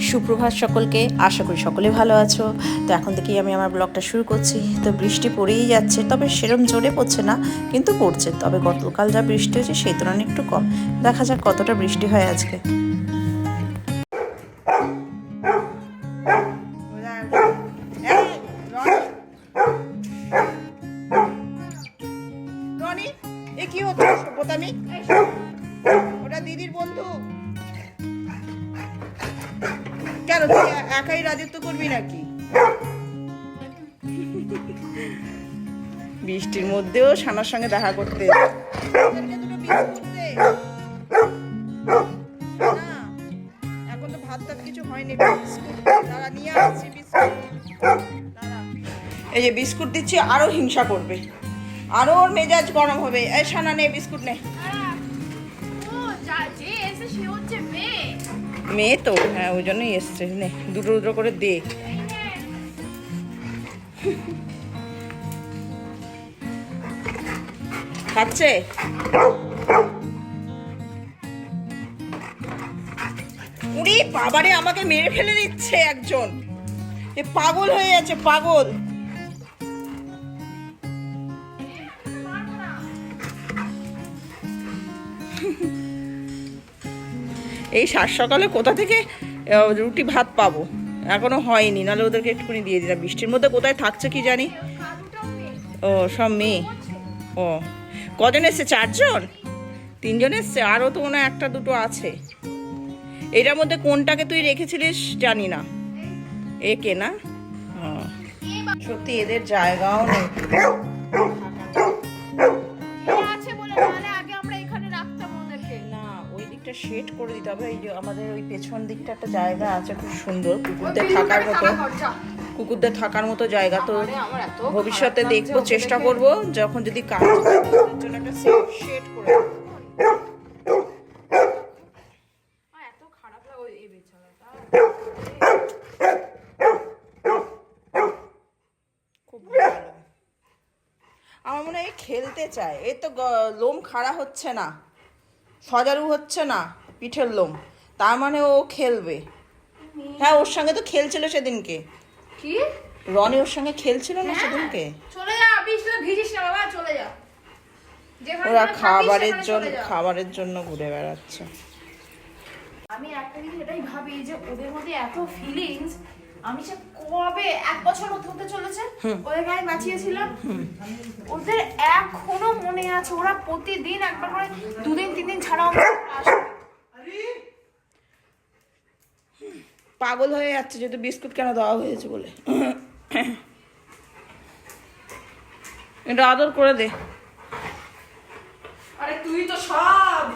সুপ্রভাত সকলকে, আশা করি সকলে ভালো আছো। তো এখন থেকেই আমি আমার ব্লগটা শুরু করছি। তো বৃষ্টি পড়েই যাচ্ছে, তবে সেরম জোরে পড়ছে না, কিন্তু পড়ছে। তবে গতকাল যা বৃষ্টি হয়েছে সেই তুলনায় একটু কম। দেখা যাক কতটা বৃষ্টি হয় আজকে। কি হচ্ছে সভ্যতামি? ওটা দিদির বন্ধু। কেন তুই একাই রাজত্ব করবি নাকি? বৃষ্টির মধ্যেও সানার সঙ্গে দেখা করতে। এখন তো ভাত টাত কিছু হয়নি, তারা নিয়ে আসছি বিস্কুট। এই যে বিস্কুট দিচ্ছি, আরো হিংসা করবে, আরো ওর মেজাজ গরম হবে। এই সানা নে বিস্কুট নে। মেয়ে তো, হ্যাঁ ওই জন্যই এসছে। নে দুটো দুটো করে দে। খাচ্ছে? উড়ি বাবারে, আমাকে মেরে ফেলে দিচ্ছে একজন। এ পাগল হয়ে যাচ্ছে, পাগল। এই সাত সকালে কোথা থেকে রুটি ভাত পাবো? এখনো হয়নি, নাহলে ওদেরকে একটুখানি দিয়ে দিলাম। বৃষ্টির মধ্যে কোথায় থাকছে কি জানি। ও সব মেয়ে। ও কজন এসছে? 4 জন? 3 জন এসছে, আরও তো মনে হয় একটা দুটো আছে। এটার মধ্যে কোনটাকে তুই রেখেছিলিস জানি না। একে না? সত্যি এদের জায়গাও নেই। শেড করে দিতে হবে। এই যে আমাদের ওই পেছন দিকটা একটা জায়গা আছে খুব সুন্দর, কুকুরদের থাকার মতো, কুকুরদের থাকার মতো জায়গা। তো ভবিষ্যতে দেখবো, চেষ্টা করব যখন যদি কাজ জন্য একটা শেড করে খুব ভালো। আমার মনে হয় খেলতে চায়। এই তো লোম খাড়া হচ্ছে না, সজারু হচ্ছে না পিঠের লোম, তার মানে ও খেলবে। হ্যাঁ ওর সঙ্গে তো খেলছিল সেদিনকে। কি রনি ওর সঙ্গে খেলছিল না সেদিনকে? চলে যা, বৃষ্টিতে ভিজিস না বাবা, চলে যা। ওরা খাবারের জন্য ঘুরে বেড়াচ্ছে। আমি একটা জিনিস এটাই ভাবি যে ওদের মধ্যে এত ফিলিংস, আমি সে কবে 1 বছর হতে চলেছে ওদেরকে আমি বাঁচিয়েছিলাম, ওদের এখনো মনে আছে। ওরা প্রতিদিন একবার করে 2 দিন 3 দিন ছাড়া আসে। পাগল হয়ে যাচ্ছে যেহেতু বিস্কুট কেন দেওয়া হয়েছে বলে। এটা আদর করে দে। আরে তুই তো সব।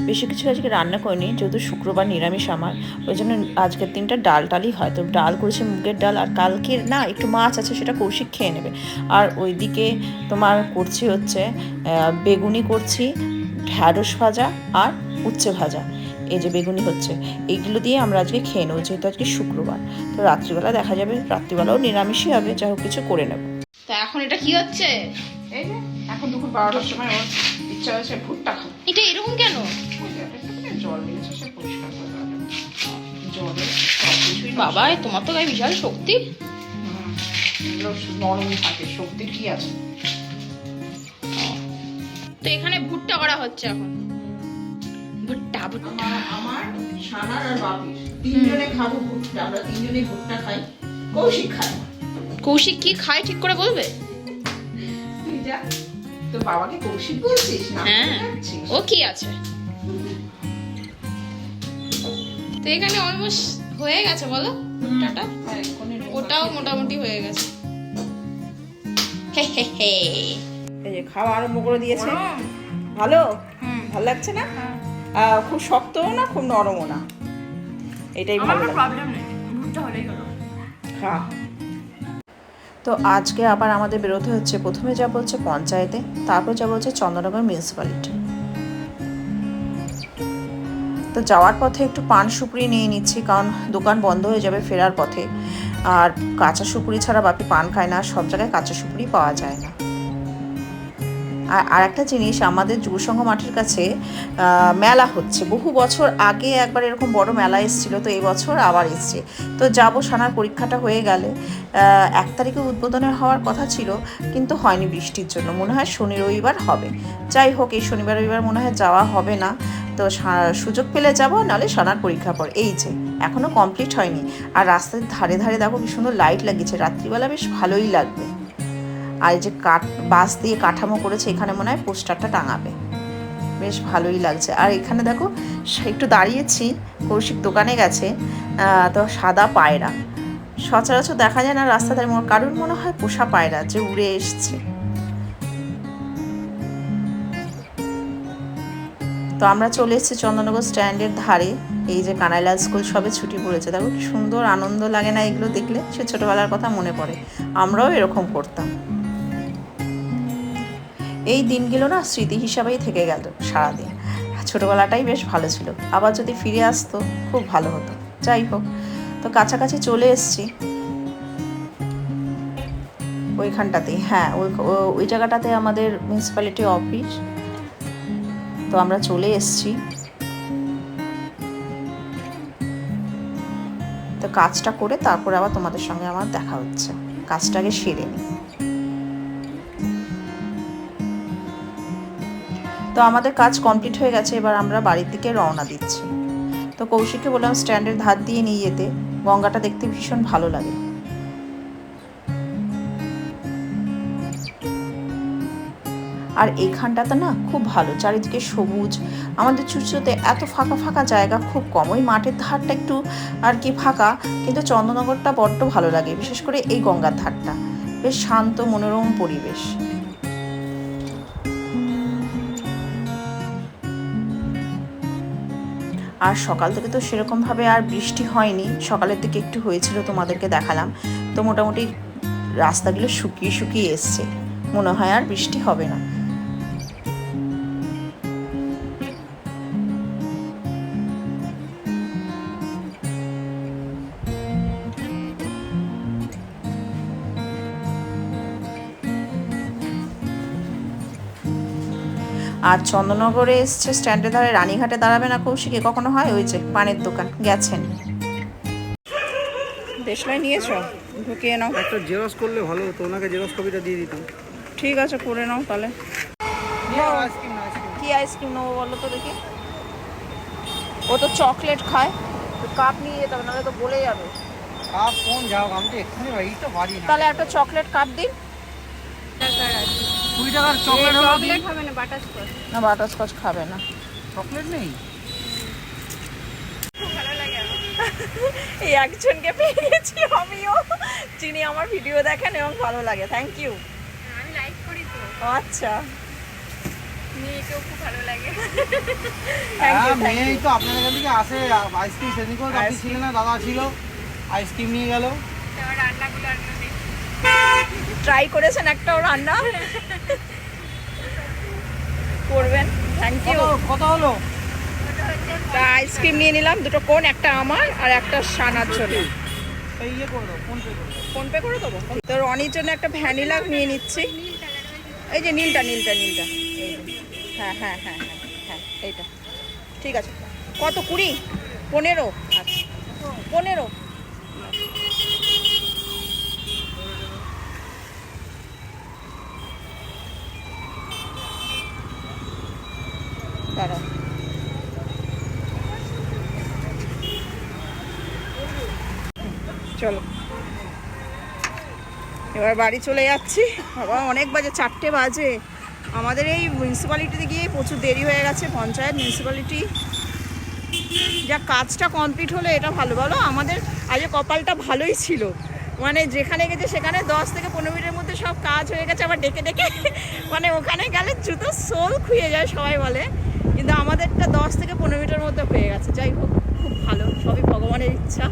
বেশি কিছু আজকে রান্না করিনি, যেহেতু শুক্রবার নিরামিষ আমার, ওই জন্য আজকের দিনটা ডাল টালই হয়। তো ডাল করেছি মুগের ডাল, আর কালকের না একটু মাছ আছে, সেটা কৌশিক খেয়ে নেবে। আর ওইদিকে তোমার করছি হচ্ছে বেগুনি করছি, ঢ্যাঁড়স ভাজা আর উচ্ছে ভাজা। এই যে বেগুনি হচ্ছে, এইগুলো দিয়ে আমরা আজকে খেয়ে নেবো, যেহেতু আজকে শুক্রবার। তো রাত্রিবেলা দেখা যাবে, রাত্রিবেলাও নিরামিষই হবে, যাই হোক কিছু করে নেবো। তা এখন এটা কি হচ্ছে? এই যে এখন দুপুর 12টার সময় ওর ইচ্ছা হয়েছে ভুট্টা খাবো। এটা এরকম কেন? জল দিয়েছে, সে পরিষ্কার করে জলে বাবা, তোমার তো গায়ে বিশাল শক্তি। নরম থাকে, শক্তির কি আছে? তো এখানে ভুট্টা করা হচ্ছে এখন। ভুট্টা ভুট্টা আমার সানার আর বাপির 3 জনে খাবো ভুট্টা। আমরা 3 জনেই ভুট্টা খাই, কৌশিক খায়। কৌশিক কি খায় ঠিক করে বলবে? তুই যা, তো বাবাকে কৌশিক বলছিস না? হ্যাঁ, ও কি আছে। তো এখানে অলমোস্ট হয়ে গেছে বলো ভুট্টাটা। ওটাও মোটামুটি হয়ে গেছে। হে হে হে, এই যে খাওয়া আরম্ভ করে দিয়েছে। ভালো ভালো লাগছে না? খুব শক্তও না, খুব নরমও না, এটাই ভালো লাগে। প্রবলেম নেই, ভুট্টা হলেই হলো। হ্যাঁ। তো আজকে আবার আমাদের বেরোতে হচ্ছে। প্রথমে যাব হচ্ছে পঞ্চায়েতে, তারপর যাব হচ্ছে চন্দননগর মিউনিসিপ্যালিটি। তো যাওয়ার পথে একটু পান সুপুরি নিয়ে নিচ্ছি, কারণ দোকান বন্ধ হয়ে যাবে ফেরার পথে। আর কাঁচা সুপুরি ছাড়া বাপি পান খায় না, সব জায়গায় কাঁচা সুপুরি পাওয়া যায় না। আর একটা জিনিস, আমাদের যুবসংঘ মাঠের কাছে মেলা হচ্ছে। বহু বছর আগে একবার এরকম বড় মেলা এসেছিল, তো এই বছর আবার এসছে। তো যাব, সানার পরীক্ষাটা হয়ে গেলে 1 তারিখে উদ্বোধনের হওয়ার কথা ছিল, কিন্তু হয়নি বৃষ্টির জন্য। মনে হয় শনি রবিবার হবে। যাই হোক, এই শনিবার রবিবার মনে হয় যাওয়া হবে না। তো সুযোগ পেলে যাব, নাহলে সানার পরীক্ষা পর। এই যে এখনও কমপ্লিট হয়নি। আর রাস্তার ধারে ধারে দেখো কি সুন্দর লাইট লাগিয়েছে, রাত্রিবেলা বেশ ভালোই লাগবে। আর এই যে বাঁশ দিয়ে কাঠামো করেছে, এখানে মনে হয় পোস্টারটা টাঙাবে, বেশ ভালোই লাগছে। আর এখানে দেখো একটু দাঁড়িয়েছি, কৌশিক দোকানে গেছে, তো সাদা পায়রা সচরাচর দেখা যায় না রাস্তাতে, কারোর মনে হয় পোষা পায়রা যে উড়ে এসছে। তো আমরা চলে এসেছি চন্দননগর স্ট্যান্ডের ধারে। এই যে কানাইলাল স্কুল সবে ছুটি পড়েছে, দেখো কি সুন্দর আনন্দ লাগে না এগুলো দেখলে? সে ছোটোবেলার কথা মনে পড়ে, আমরাও এরকম করতাম। এই দিনগুলো না স্মৃতি হিসাবেই থেকে গেল সারাদিন। ছোটোবেলাটাই বেশ ভালো ছিল, আবার যদি ফিরে আসতো খুব ভালো হতো। যাই হোক, তো কাছাকাছি চলে এসছি ওইখানটাতেই। হ্যাঁ, ওই জায়গাটাতে আমাদের মিউনিসিপ্যালিটি অফিস। তো আমরা চলে এসছি। তো কাজটা করে তারপরে আবার তোমাদের সঙ্গে আমার দেখা হচ্ছে। কাজটাকে সেরে নিই। তো আমাদের কাজ কমপ্লিট হয়ে গেছে, এবার আমরা বাড়ির দিকে রওনা দিচ্ছি। তো কৌশিককে বললাম স্ট্যান্ডের ধার দিয়ে নিয়ে যেতে, গঙ্গাটা দেখতে ভীষণ ভালো লাগে। আর এইখানটাতে না খুব ভালো, চারিদিকে সবুজ। আমাদের চুচুড়াতে এত ফাঁকা ফাঁকা জায়গা খুব কম, ওই মাঠের ধারটা একটু আর কি ফাঁকা, কিন্তু চন্দননগরটা বড্ড ভালো লাগে, বিশেষ করে এই গঙ্গার ধারটা বেশ শান্ত মনোরম পরিবেশ। আর সকাল থেকে তো সেরকমভাবে আর বৃষ্টি হয়নি, সকালের দিকে একটু হয়েছিল, তোমাদেরকে দেখালাম। তো মোটামুটি রাস্তাগুলো শুকিয়ে শুকিয়ে এসছে, মনে হয় আর বৃষ্টি হবে না। আর চন্দননগরে এসছে স্ট্যান্ডের ধারে, রানীঘাটে দাঁড়াবে না কৌশিকে কখনো হয়? ওই যে পানের দোকান গেছেন। দেশলাই নিয়েছো? ঢুকিয়ে নাও। একটা জেরক্স করলে ভালো হতো, ওনাকে জেরক্স কপিটা দিয়ে দিতাম। ঠিক আছে, করে নাও তাহলে। কি আইসক্রিম নেবো বলো তো দেখি? ও তো চকলেট খায়, তো কাপ নিয়ে যেতে হবে, নাহলে তো বলে যাবে। কাপ কোন যাও, আমি তো এক্ষুনি ভাই তো বাড়ি না। তাহলে একটা চকলেট কাপ দিন। 20 টাকার চকলেট হলো। চকলেট হবে না, বাটারস্কচ। না, বাটারস্কচ খাবে না। চকলেট নেই? এই একজনকে পেয়ে গেছি আমিও, যিনি আমার ভিডিও দেখেন এবং ভালো লাগে। Thank you. আমি লাইক করি তো। আচ্ছা, মেয়েকেও খুব ভালো লাগে। Thank you. মেয়েই তো আপনাদের কাছ থেকে আসে আইসক্রিম, সেদিন করে আপনি ছিলেন না, দাদা ছিল, আইসক্রিম নিয়ে গেল। তোমার রান্নাগুলো আর নেই। ট্রাই করেছেন একটাও রান্না? করবেন। Thank you. কত হলো? তা আইসক্রিম নিয়ে নিলাম, দুটো কোন, একটা আমার আর একটা সানার জন্য। এই ইয়ে করে দাও, ফোন পে করে দাও। ফোন পে করে দেবো। তো রনির জন্য একটা ভ্যানিলা নিয়ে নিচ্ছি। এই যে নীলটা নীলটা নীলটা, এই যে। হ্যাঁ হ্যাঁ হ্যাঁ হ্যাঁ হ্যাঁ, এইটা ঠিক আছে। কত? 20? 15? আচ্ছা 15। দাঁড়াও, চলো এবার বাড়ি চলে যাচ্ছি। বাবা অনেক বাজে, 4টে বাজে। আমাদের এই মিউনিসিপ্যালিটিতে গিয়ে প্রচুর দেরি হয়ে গেছে। পঞ্চায়েত মিউনিসিপ্যালিটি যা কাজটা কমপ্লিট হলো, এটা ভালো। বলো, আমাদের আজ কপালটা ভালোই ছিল, মানে যেখানে গেছে সেখানে 10 থেকে 15 মিনিটের মধ্যে সব কাজ হয়ে গেছে। আবার ডেকে ডেকে মানে ওখানে গেলে জুতো সোল খুঁয়ে যায় সবাই বলে, কিন্তু আমাদেরটা 10 থেকে 15 মিনিটের মধ্যে হয়ে গেছে। যাই হোক, খুব ভালো, সবই ভগবানের ইচ্ছা।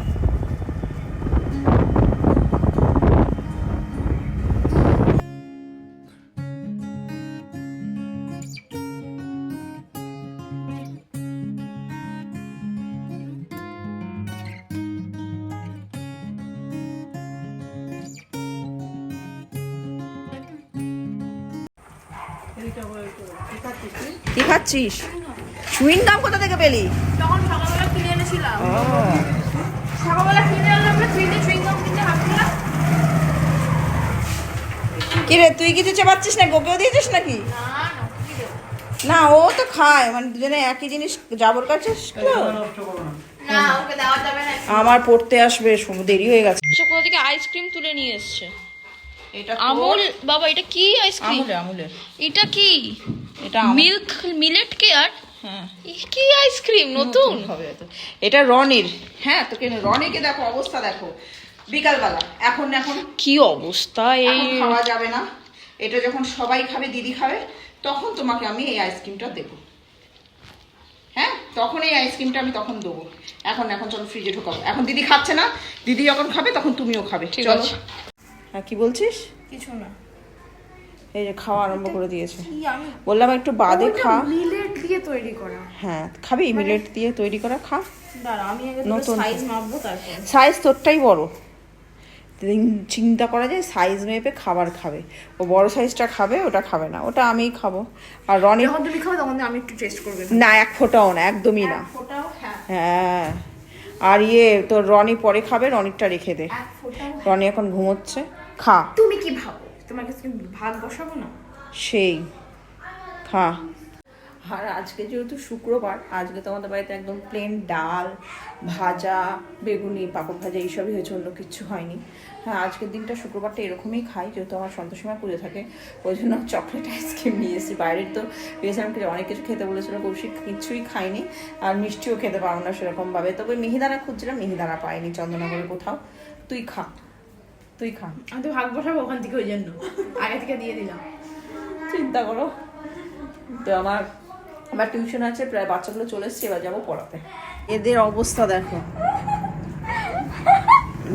কি খাচ্ছিস? চুইং গাম কোথা থেকে পেলি? তখন সকালবেলা কিনে এনেছিলাম। সকালবেলা কিনে আনলাম, আমরা ট্রেনে চুইং গাম কিনে হাঁটছিলাম। কি রে তুই কিছু চাপাচ্ছিস না? ওকেও দিয়েছিস নাকি? না না, কি দেবো? না ও তো খায়, মানে দুজনে একই জিনিস যাবর কাছে। নষ্ট করো না। না, ওকে দেওয়া যাবে না। আমার পড়তে আসবে, দেরি হয়ে গেছে। কোথা থেকে আইসক্রিম তুলে নিয়ে এসছে। এটা আমুল বাবা, এটা কি আইসক্রিম? আমুলের। এটা কি? এটা মিলেট কেয়ার? হ্যাঁ, কি আইসক্রিম নতুন? হবে তো। এটা রনির। হ্যাঁ, তোকে রনিকে দেখো, অবস্থা দেখো বিকালবেলা। এখন কি অবস্থা! এই এখন খাওয়া যাবে না। এটা যখন সবাই খাবে, দিদি খাবে, তখন তোমাকে আমি এই আইসক্রিমটা দেবো। হ্যাঁ, তখন এই আইসক্রিমটা আমি তখন দেবো। এখন চলো ফ্রিজে ঢোকাবো। এখন দিদি খাচ্ছে না, দিদি যখন খাবে তখন তুমিও খাবে। ঠিক চলো। আছে। হ্যাঁ, কি বলছিস? কিছু না। এই যে খাওয়া আরম্ভ করে দিয়েছে। কি আমি বললাম একটু বাদে খা। মিলেট দিয়ে তৈরি করা। হ্যাঁ, খাবি? মিলেট দিয়ে তৈরি করা খা। দাঁড়া, আমি আগে নতুন সাইজ মাপবো তারপর। সাইজ তোরটাই বড়। চিন্তা করা যায় সাইজ মেপে খাবার খাবে। ও বড় সাইজটা খাবে, ওটা খাবে না, ওটা আমিই খাবো। আর রনি যখন তুমি খাও তখন আমি একটু টেস্ট করবে। না, এক ফোঁটাও না, একদমই না। ফোটাও হ্যাঁ, হ্যাঁ, আর তোর রনি পরে খাবে, রনিরটা রেখে দে। এক ফোটাও। রনি এখন ঘুমোচ্ছে, খা। তুমি কি ভাবো তোমার কাছে ভাগ বসাবো না? সেই খা। আর আজকে যেহেতু শুক্রবার, আজকে তো আমাদের বাড়িতে একদম প্লেন ডাল, ভাজা, বেগুনি, পাঁপড় ভাজা এইসবই হয়েছে, অন্য কিচ্ছু হয়নি। হ্যাঁ, আজকের দিনটা শুক্রবারটা এরকমই খাই, যেহেতু আমার সন্তোষীমা পুজো থাকে, ওই জন্য চকলেট আইসক্রিম নিয়ে এসেছি। বাইরের তো ভেবেছিলাম অনেক কিছু খেতে বলেছিল, কৌশিক কিছুই খাইনি, আর মিষ্টিও খেতে পারো না সেরকমভাবে। তবে মিহিদানা খুঁজছিলাম, মিহিদানা পাইনি চন্দননগরে কোথাও। তুই খা। আমি তো ভাগ বসাবো ওখান থেকে, ওই জন্য আগে থেকে দিয়ে দিলাম। চিন্তা করো তো। আমার টিউশন আছে, প্রায় বাচ্চাগুলো চলে এসছে, এবার যাবো পড়াতে। এদের অবস্থা দেখো।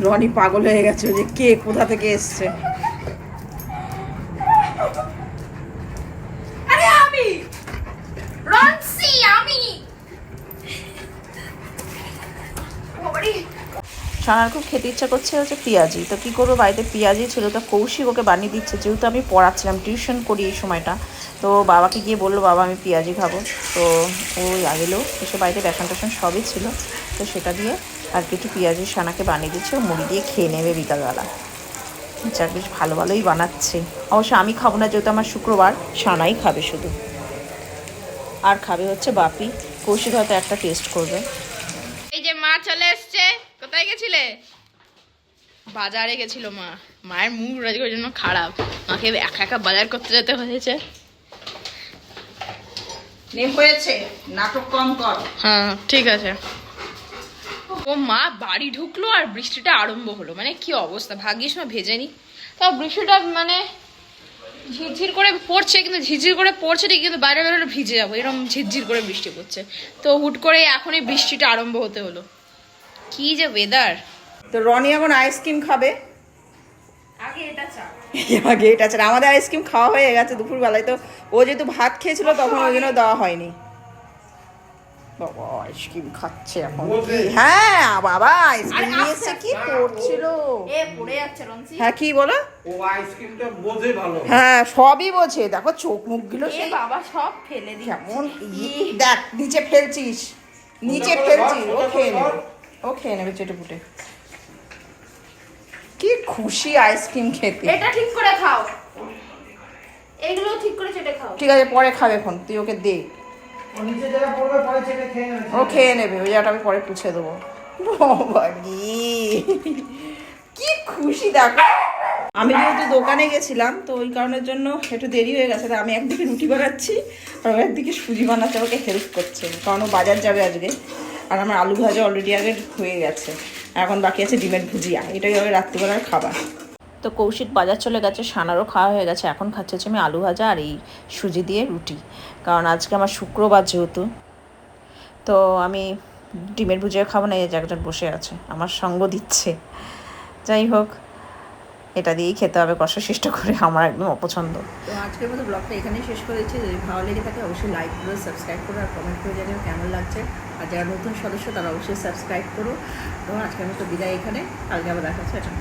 রনি পাগল হয়ে গেছে যে কে কোথা থেকে এসছে। আরে আমি রনসি, আমি ওরে সানার খুব খেতে ইচ্ছা করছে হচ্ছে পেঁয়াজি। তো কী করবো, বাড়িতে পেঁয়াজি ছিল, তো কৌশিক ওকে বানিয়ে দিচ্ছে, যেহেতু আমি পড়াচ্ছিলাম, টিউশন করি এই সময়টা। তো বাবাকে গিয়ে বললো, বাবা আমি পেঁয়াজি খাবো। তো ওই আগেলো এসে বাড়িতে বেসন টেসন সবই ছিল, তো সেটা দিয়ে আর কিছু পেঁয়াজি সানাকে বানিয়ে দিচ্ছে, ও মুড়ি দিয়ে খেয়ে নেবে বিকালবেলা। যাক, বেশ ভালোই বানাচ্ছে। অবশ্য আমি খাবো না, যেহেতু আমার শুক্রবার, সানাই খাবে শুধু। আর খাবে হচ্ছে বাপি। কৌশিক হয়তো একটা টেস্ট করবে। এই যে মা চলে এসছে। কোথায় গেছিলে? বাজারে গেছিল মা। মায়ের মুড আজকের জন্য খারাপ, মাকে একা একা বাজার করতে যেতে হয়েছে। নেম হয়েছে, নাটক কম কর। হ্যাঁ ঠিক আছে। ও মা বাড়ি ঢুকলো আর বৃষ্টিটা আরম্ভ হলো, মানে কি অবস্থা! ভাগ্যিস মা ভেজেনি। তাও বৃষ্টিটা মানে ঝিরঝির করে পড়ছে, কিন্তু ঝিরঝির করে পড়ছে ঠিক, কিন্তু বাইরে বেরোলে ভিজে যাবো, এরকম ঝিরঝির করে বৃষ্টি পড়ছে। তো হুট করে এখনই বৃষ্টিটা আরম্ভ হতে হলো। কি যে ওয়েদার! তো রনি এখন আইসক্রিম খাবে। আগে এটা চা। আগে এটা ছাড়া আমাদের আইসক্রিম খাওয়া হয়ে গেছে দুপুরবেলায়। তো ও যেহেতু ভাত খেয়েছিল তখন ওই জন্য দেওয়া হয়নি। বাবা আইসক্রিম খাচ্ছে এখন। হ্যাঁ বাবা আইসক্রিম নিয়ে এসে কি করছিল। এ পড়ে যাচ্ছে রনসি। হ্যাঁ, কি বলো? ও আইসক্রিমটা বোঝে ভালো। হ্যাঁ, সবই বোঝে। দেখো চোখ মুখ গুলো এ সেই বাবা সব ফেলে দিই। কেমন। দেখ নিচে ফেলছিস, নিচে ফেলছিস। ও খেয়ে নেবে চেটে পুটে। কি খুশি আইসক্রিম খেতে। এটা ঠিক করে খাও, এগুলো ঠিক করে চেটে খাও। ঠিক আছে, পরে খাবে এখন, তুই ওকে দে। ও নিচে যারা পড়বে পরে চেটে খেয়ে নেবে। ও খেয়ে নেবে, ওই জায়গাটা আমি পরে পুছে দেবো। বাবা কি খুশি দেখো। আমি যেহেতু দোকানে গেছিলাম, তো ওই কারণের জন্য একটু দেরি হয়ে গেছে। আমি একদিকে রুটি বানাচ্ছি আর ও একদিকে সুজি বানাতে ওকে হেল্প করছে, কারণ ও বাজার যাবে আজকে। আর আমার আলু ভাজা অলরেডি আগে হয়ে গেছে, এখন বাকি আছে ডিমের ভুজিয়া, এটাই হবে রাত্রিবেলার খাবার। তো কৌশিক বাজার চলে গেছে, সানারও খাওয়া হয়ে গেছে। এখন খাচ্ছে হচ্ছে আমি আলু ভাজা আর এই সুজি দিয়ে রুটি, কারণ আজকে আমার শুক্রবার যেহেতু। তো আমি ডিমের ভুজিয়া খাবো না, এই একজন বসে আছে আমার সঙ্গ দিচ্ছে। যাই হোক, এটা দিয়েই খেতে হবে কষ্ট চেষ্টা করে, আমার একদম অপছন্দ। তো আজকের মতো ব্লগটা এখানেই শেষ করে দিচ্ছি। যদি ভালো লেগে থাকে অবশ্যই লাইক করো, সাবস্ক্রাইব করো, আর কমেন্ট করে জানিও কেমন লাগছে। আর যারা নতুন সদস্য তারা অবশ্যই সাবস্ক্রাইব করো। তো আজকের মতো বিদায় এখানে, কালকে আবার দেখা হচ্ছে।